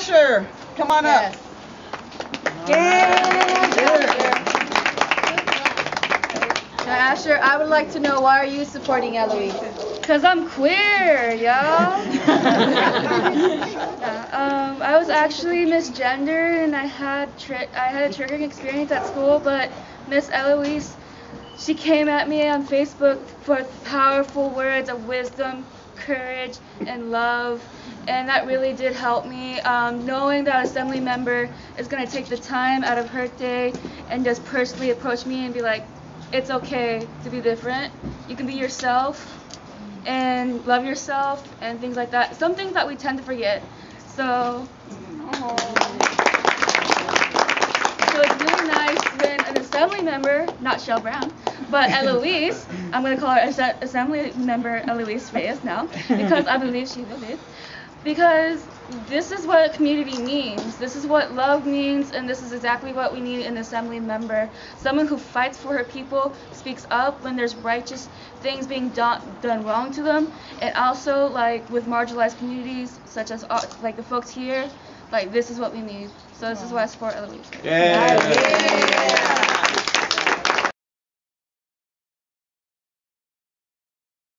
Asher, come on up. Now, Asher, I would like to know, why are you supporting Eloise? Cause I'm queer, y'all. I was actually misgendered, and I had a triggering experience at school. But Miss Eloise, she came at me on Facebook with powerful words of wisdom, courage, and love, and that really did help me. Knowing that an assembly member is gonna take the time out of her day and just personally approach me and be like, it's okay to be different. You can be yourself and love yourself and things like that. Some things that we tend to forget. So it's really nice when an assembly member, not Shell Brown, but Eloise, I'm going to call her assembly member Eloise Reyes now, because I believe she will live. Because this is what community means. This is what love means, and this is exactly what we need in an assembly member. Someone who fights for her people, speaks up when there's righteous things being done wrong to them, and also like with marginalized communities, such as like the folks here, like this is what we need. So this is why I support Eloise. Yeah.